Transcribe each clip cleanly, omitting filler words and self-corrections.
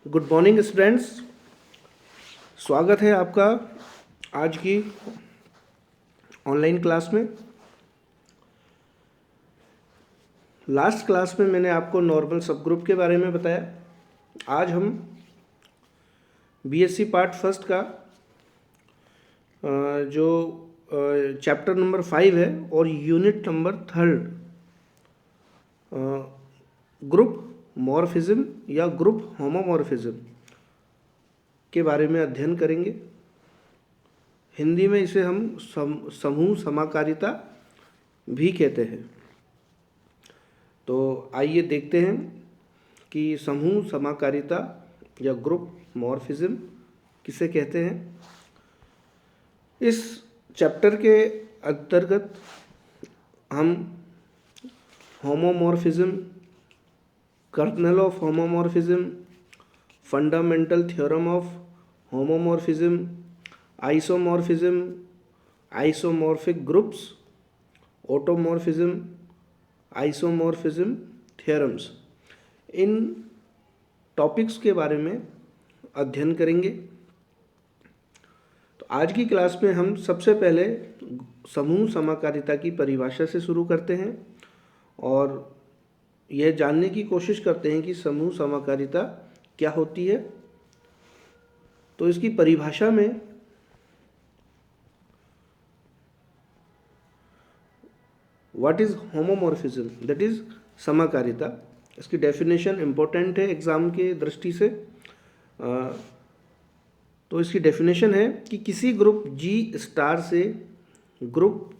Good morning students. स्वागत है आपका आज की ऑनलाइन क्लास में। लास्ट क्लास में मैंने आपको नॉर्मल सब ग्रुप के बारे में बताया। आज हम बीएससी पार्ट फर्स्ट का जो चैप्टर नंबर 5 है और यूनिट नंबर 3 ग्रुप मॉर्फिज्म या ग्रुप होमोमॉर्फिज्म के बारे में अध्ययन करेंगे। हिंदी में इसे हम समूह समाकारिता भी कहते हैं। तो आइए देखते हैं कि समूह समाकारिता या ग्रुप मॉर्फिज्म किसे कहते हैं। इस चैप्टर के अंतर्गत हम homomorphism, kernel of homomorphism, fundamental theorem of homomorphism, isomorphism, isomorphic groups, automorphism, isomorphism theorems, इन टॉपिक्स के बारे में अध्ययन करेंगे। तो आज की क्लास में हम सबसे पहले समूह समाकारिता की परिभाषा से शुरू करते हैं और यह जानने की कोशिश करते हैं कि समूह समाकारिता क्या होती है। तो इसकी परिभाषा में what is homomorphism, that is समाकारिता, इसकी डेफिनेशन इम्पोर्टेंट है एग्जाम के दृष्टि से। तो इसकी डेफिनेशन है कि किसी ग्रुप जी स्टार से ग्रुप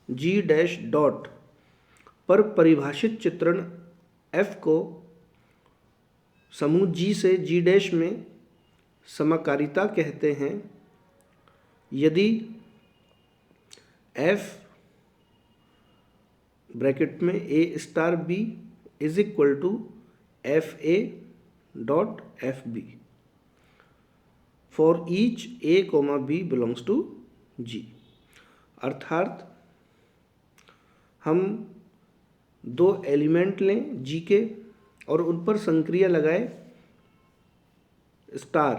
जी डैश डॉट पर परिभाषित चित्रण एफ को समूह जी से जी डैश में समाकारिता कहते हैं यदि एफ ब्रैकेट में A star B is equal to F A dot F B for each A comma B belongs to G. अर्थात हम दो एलिमेंट लें जी के और उन पर संक्रिया लगाए स्टार,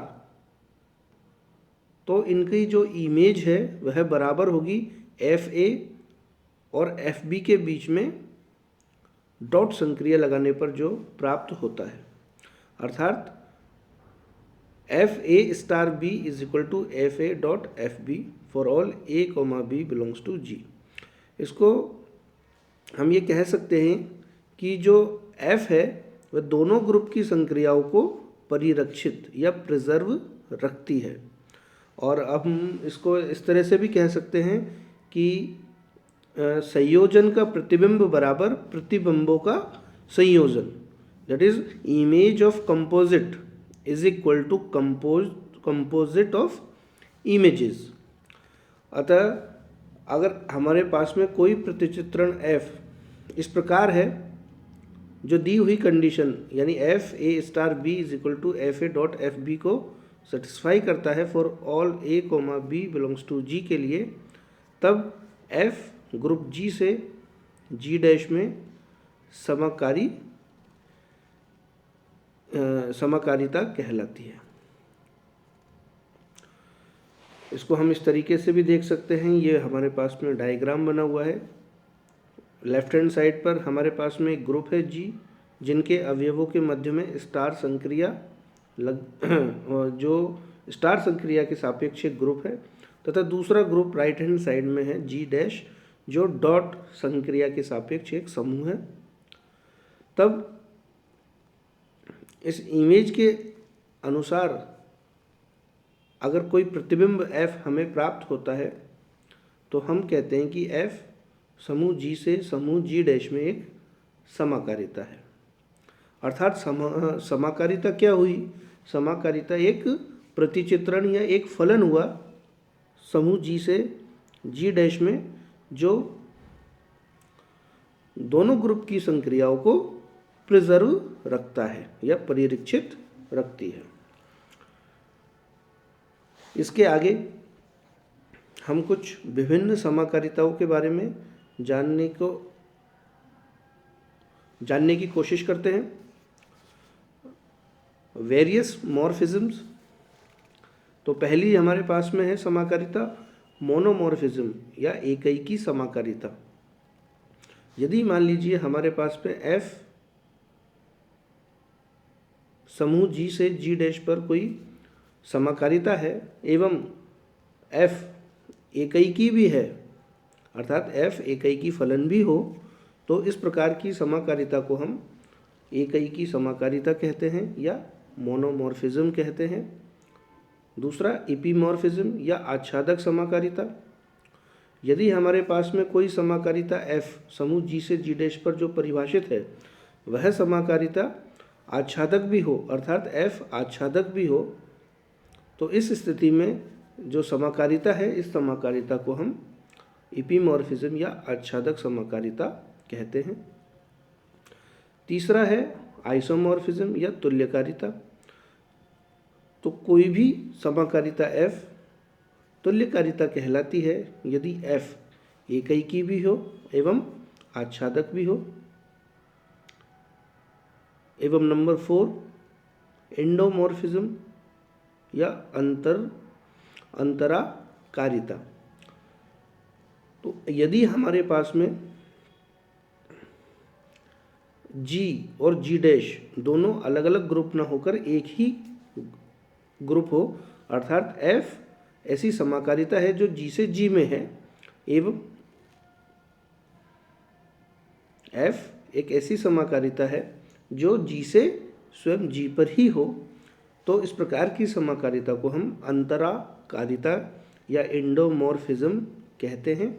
तो इनकी जो इमेज है वह बराबर होगी एफ ए और एफ बी के बीच में डॉट संक्रिया लगाने पर जो प्राप्त होता है। अर्थात F A star B is equal to F A dot F B for all A comma B belongs to G. इसको हम ये कह सकते हैं कि जो एफ है वह दोनों ग्रुप की संक्रियाओं को परिरक्षित या प्रिजर्व रखती है। और अब हम इसको इस तरह से भी कह सकते हैं कि संयोजन का प्रतिबिंब बराबर प्रतिबिंबों का संयोजन, that is image of composite is equal to composite of images. अतः अगर हमारे पास में कोई प्रतिचित्रण f इस प्रकार है, जो दी हुई कंडीशन यानी F A star B is equal to F A dot F B को सेटिस्फाई करता है for all A comma B belongs to G के लिए, तब एफ ग्रुप जी से जी डैश में समाकारिता कहलाती है। इसको हम इस तरीके से भी देख सकते हैं। ये हमारे पास में डायग्राम बना हुआ है। लेफ्ट हैंड साइड पर हमारे पास में एक ग्रुप है जी, जिनके अवयवों के मध्य में स्टार संक्रिया जो स्टार संक्रिया के सापेक्ष एक ग्रुप है, तथा दूसरा ग्रुप राइट हैंड साइड में है जी डैश, जो डॉट संक्रिया के सापेक्ष एक समूह है। तब इस इमेज के अनुसार अगर कोई प्रतिबिंब f हमें प्राप्त होता है तो हम कहते हैं कि f समूह G से समूह G डैश में एक समाकारिता है। अर्थात समाकारिता क्या हुई? समाकारिता एक प्रतिचित्रण या एक फलन हुआ समूह G से G डैश में, जो दोनों ग्रुप की संक्रियाओं को प्रिजर्व रखता है या परिरक्षित रखती है। इसके आगे हम कुछ विभिन्न समाकारिताओं के बारे में जानने की कोशिश करते हैं। वेरियस मॉर्फिज्म्स, तो पहली हमारे पास में है समाकारिता मोनोमॉर्फिज्म या एकैकी समाकारिता। यदि मान लीजिए हमारे पास में F समूह G से G डैश पर कोई समाकारिता है एवं F एकैकी भी है, अर्थात F एकैकी फलन भी हो, तो इस प्रकार की समाकारिता को हम एकैकी समाकारिता कहते हैं या मोनोमॉर्फिज्म कहते हैं। दूसरा इपीमॉर्फिज्म या आच्छादक समाकारिता। यदि हमारे पास में कोई समाकारिता F समूह G से G डैश पर जो परिभाषित है वह समाकारिता आच्छादक भी हो, अर्थात F आच्छादक भी हो, तो इस स्थिति में जो समाकारिता है इस समाकारिता को हम इपीमॉर्फिज्म या आच्छादक समाकारिता कहते हैं। तीसरा है आइसोमॉर्फिज्म या तुल्यकारिता। तो कोई भी समाकारिता F तुल्यकारिता कहलाती है यदि F एकैकी भी हो एवं आच्छादक भी हो। एवं नंबर 4 एंडोमॉर्फिज्म या अंतराकारिता। तो यदि हमारे पास में G और G डैश दोनों अलग अलग ग्रुप न होकर एक ही ग्रुप हो, अर्थात F ऐसी समाकारिता है जो G से G में है एवं F एक ऐसी समाकारिता है जो G से स्वयं G पर ही हो, तो इस प्रकार की समाकारिता को हम अंतराकारिता या एंडोमॉर्फिज्म कहते हैं।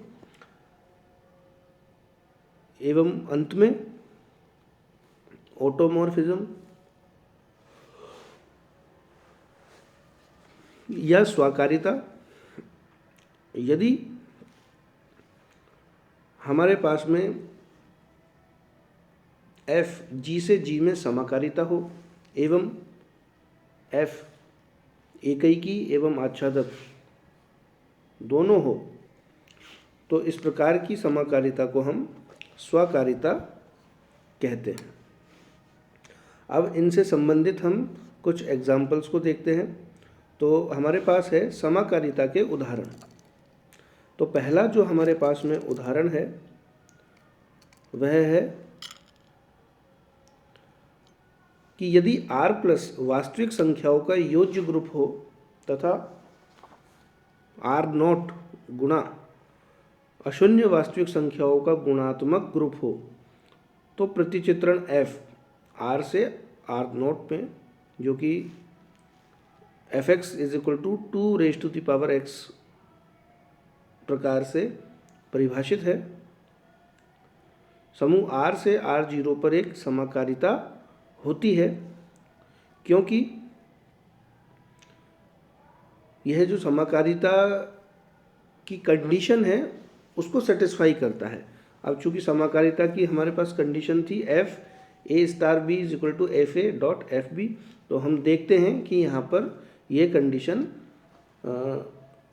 एवं अंत में ऑटोमॉर्फिज्म या स्वाकारिता। यदि हमारे पास में F G से G में समाकारिता हो एवं F एकैकी एवं आच्छादक दोनों हो, तो इस प्रकार की समाकारिता को हम स्वाकारिता कहते हैं। अब इनसे संबंधित हम कुछ एग्जाम्पल्स को देखते हैं। तो हमारे पास है समाकारिता के उदाहरण। तो पहला जो हमारे पास में उदाहरण है वह है कि यदि R प्लस वास्तविक संख्याओं का योज्य ग्रुप हो तथा R नॉट गुणा अशून्य वास्तविक संख्याओं का गुणात्मक ग्रुप हो, तो प्रतिचित्रण F R से R नॉट में, जो कि fx is equal to 2⁻x प्रकार से परिभाषित है, समूह R से R0 पर एक समाकारिता होती है, क्योंकि यह जो समाकारिता की कंडीशन है उसको सेटिस्फाई करता है। अब चूंकि समाकारिता की हमारे पास कंडीशन थी f A star B is equal to F A dot F b, तो हम देखते हैं कि यहाँ पर ये कंडीशन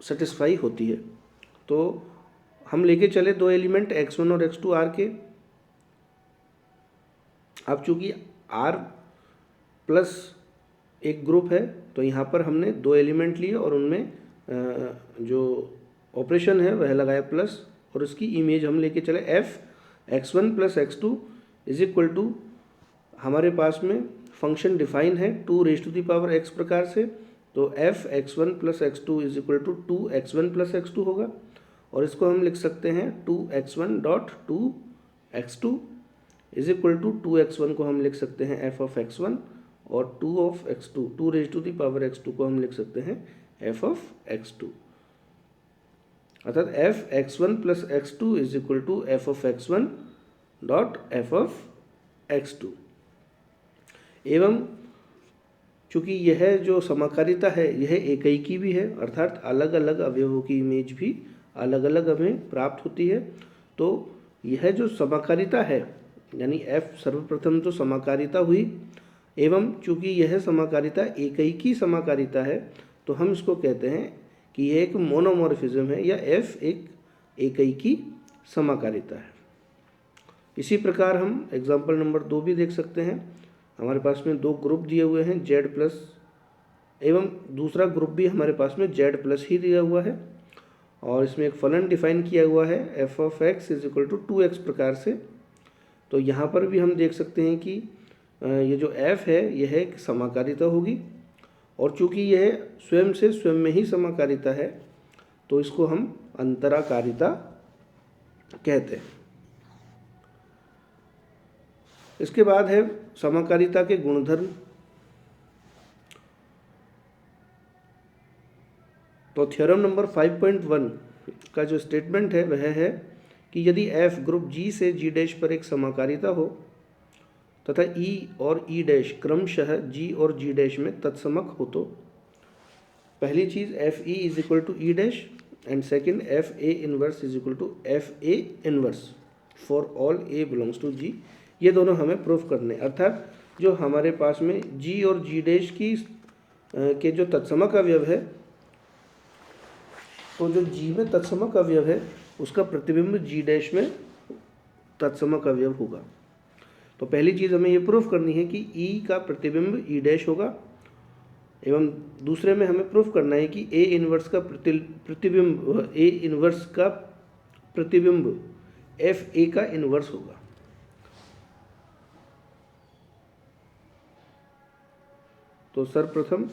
सेटिस्फाई होती है। तो हम लेके चले दो एलिमेंट x1 और x2 R के। अब चूंकि R प्लस एक ग्रुप है तो यहाँ पर हमने दो एलिमेंट लिए और उनमें जो ऑपरेशन है वह लगाया प्लस, और उसकी इमेज हम लेके चले f x1 plus x2 is equal to, हमारे पास में फंक्शन डिफाइन है 2⁻x प्रकार से, तो f x1 plus x2 is equal to 2x1 plus x2 होगा, और इसको हम लिख सकते हैं 2x1 dot 2x2 is equal to 2x1 को हम लिख सकते हैं f ऑफ x1 और 2 ऑफ x2 2⁻x2 को हम लिख सकते हैं f ऑफ x2, अर्थात f x1 plus x2 is equal to f of x1 dot f of x2। एवं चूंकि यह जो समाकारिता है यह एकैकी भी है, अर्थात अलग अलग अवयवों की इमेज भी अलग अलग हमें प्राप्त होती है, तो यह जो समाकारिता है यानी f सर्वप्रथम तो समाकारिता हुई, एवं चूंकि यह समाकारिता एकैकी समाकारिता है तो हम इसको कहते हैं कि यह एक मोनोमॉर्फिज्म है या f एक एकैकी समाकारिता है। इसी प्रकार हम एग्जाम्पल नंबर 2 भी देख सकते हैं। हमारे पास में दो ग्रुप दिए हुए हैं जेड प्लस, एवं दूसरा ग्रुप भी हमारे पास में जेड प्लस ही दिया हुआ है, और इसमें एक फलन डिफाइन किया हुआ है f of x is equal to 2x प्रकार से। तो यहाँ पर भी हम देख सकते हैं कि ये जो f है यह एक समाकारिता होगी, और चूंकि यह स्वयं से स्वयं में ही समाकारिता है तो इसको हम अंतराकारिता कहते हैं। इसके बाद है समाकारिता के गुणधर्म। तो थ्योरम नंबर 5.1 का जो स्टेटमेंट है वह है कि यदि f ग्रुप G से G डैश पर एक समाकारिता हो तथा E और E डैश क्रमशः G और G डैश में तत्समक हो, तो पहली चीज़ F E is equal to E dash and second F A inverse is equal to F A inverse for all A belongs to G. ये दोनों हमें प्रूफ करने, अर्थात जो हमारे पास में जी और जी डैश की के जो तत्समक अवयव है, तो जो जी में तत्समक अवयव है उसका प्रतिबिंब जी डैश में तत्समक अवयव होगा। तो पहली चीज़ हमें ये प्रूफ करनी है कि ई का प्रतिबिंब ई डैश होगा, एवं दूसरे में हमें प्रूफ करना है कि ए इनवर्स का प्रतिबिंब ए इनवर्स का प्रतिबिंब एफ ए का इनवर्स होगा। तो सर्वप्रथम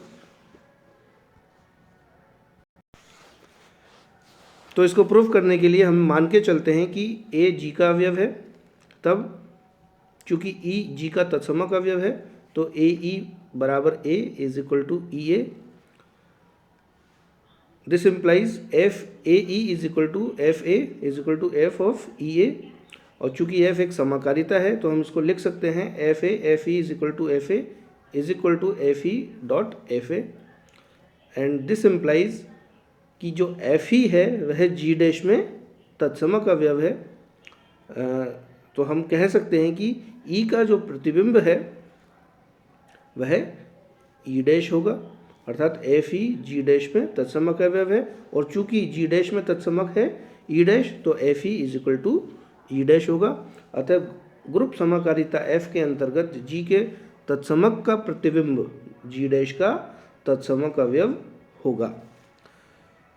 तो इसको प्रूफ करने के लिए हम मान के चलते हैं कि ए जी का अवयव है, तब चूंकि ई जी का तत्समक अवयव है तो ए ई बराबर A is equal to E A. This implies F A E is equal to F A is equal to F of E A, और चूंकि एफ एक समाकारिता है तो हम इसको लिख सकते हैं f E is equal to F A is equal to F e dot f a, and this implies कि जो एफ ई है वह जी डैश में तत्समक अवयव है। तो हम कह सकते हैं कि ई का जो प्रतिबिंब है वह ई डैश होगा, अर्थात एफ ई जी डैश में तत्समक अवयव है, और चूंकि जी डैश में तत्समक है ई डैश तो f E is equal to E dash होगा। अतः ग्रुप समाकारिता एफ के अंतर्गत जी के तत्समक का प्रतिबिंब जी डैश का तत्समक अवयव होगा।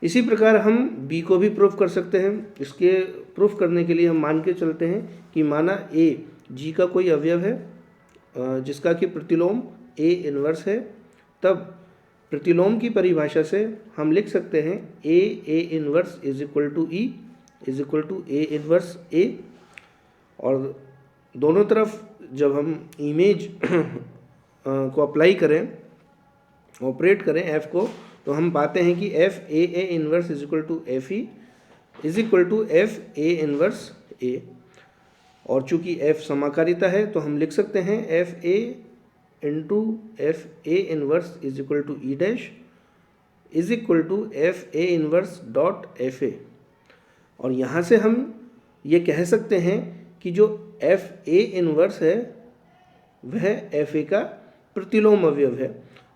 इसी प्रकार हम बी को भी प्रूफ कर सकते हैं। इसके प्रूफ करने के लिए हम मान के चलते हैं कि माना ए जी का कोई अवयव है जिसका कि प्रतिलोम ए इनवर्स है, तब प्रतिलोम की परिभाषा से हम लिख सकते हैं A inverse is equal to E is equal to A inverse A, और दोनों तरफ जब हम इमेज को अप्लाई करें, ऑपरेट करें एफ को, तो हम पाते हैं कि F A inverse is equal to F E is equal to F A inverse A, और चूंकि एफ समाकारिता है तो हम लिख सकते हैं f a into f A inverse is equal to E dash is equal to F A inverse dot f a, और यहाँ से हम ये कह सकते हैं कि जो एफ ए इनवर्स है वह एफ ए का प्रतिलोम अवयव है,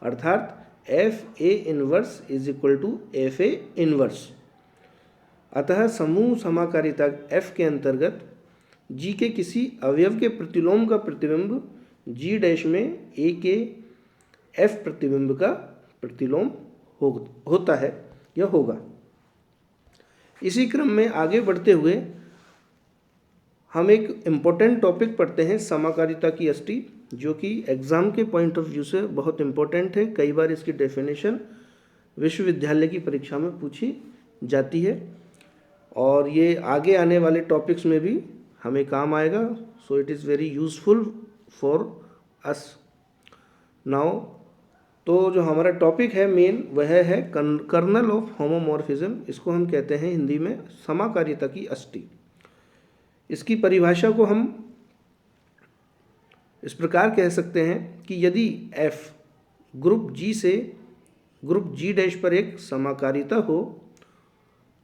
अर्थात F A inverse is equal to F A inverse. अतः समूह समाकारिता एफ के अंतर्गत जी के किसी अवयव के प्रतिलोम का प्रतिबिंब जी डैश में ए के एफ प्रतिबिंब का प्रतिलोम होता है या होगा। इसी क्रम में आगे बढ़ते हुए हम एक इम्पोर्टेंट टॉपिक पढ़ते हैं समाकारिता की अष्टी, जो कि एग्ज़ाम के पॉइंट ऑफ व्यू से बहुत इम्पोर्टेंट है। कई बार इसकी डेफिनेशन विश्वविद्यालय की परीक्षा में पूछी जाती है और ये आगे आने वाले टॉपिक्स में भी हमें काम आएगा। So it is very useful for us now. तो जो हमारा टॉपिक है मेन वह है कर्नल ऑफ होमोमॉर्फिज्म। इसको हम कहते हैं हिंदी में समाकारिता की अष्टी। इसकी परिभाषा को हम इस प्रकार कह सकते हैं कि यदि f ग्रुप G से ग्रुप G डैश पर एक समाकारिता हो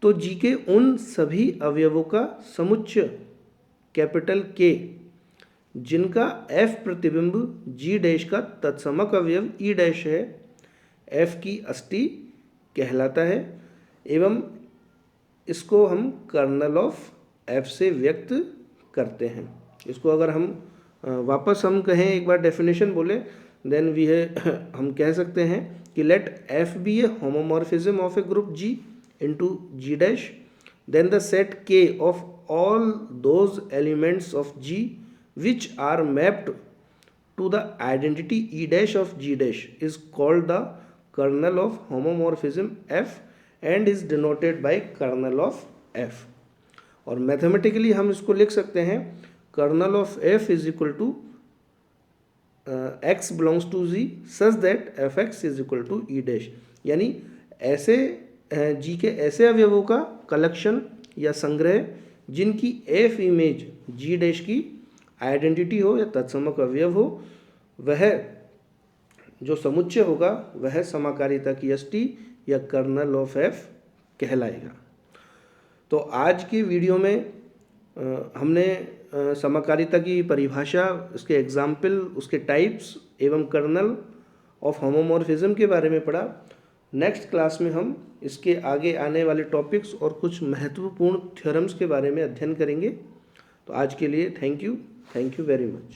तो G के उन सभी अवयवों का समुच्चय कैपिटल K जिनका f प्रतिबिंब G डैश का तत्समक अवयव E डैश है, f की अष्टी कहलाता है, एवं इसको हम कर्नल ऑफ f से व्यक्त करते हैं। इसको अगर हम वापस हम कहें, एक बार डेफिनेशन बोले, देन वी है हम कह सकते हैं कि let f be a homomorphism of a group G into G dash, then the set के of all those elements of G which are mapped to the identity E dash of G dash is called the kernel of homomorphism F and is denoted by kernel of F. और mathematically हम इसको लिख सकते हैं kernel of F is equal to x belongs to Z such that fx is equal to E dash, यानी ऐसे G के ऐसे अवयवों का कलेक्शन या संग्रह जिनकी एफ इमेज जी डैश की आइडेंटिटी हो या तत्समक अवयव हो, वह जो समुच्चय होगा वह समाकारिता की यष्टि या कर्नल ऑफ एफ कहलाएगा। तो आज की वीडियो में हमने समाकारिता की परिभाषा, उसके एग्जाम्पल, उसके टाइप्स एवं कर्नल ऑफ होमोमॉर्फिज्म के बारे में पढ़ा। नेक्स्ट क्लास में हम इसके आगे आने वाले टॉपिक्स और कुछ महत्वपूर्ण थ्योरम्स के बारे में अध्ययन करेंगे। तो आज के लिए थैंक यू वेरी मच।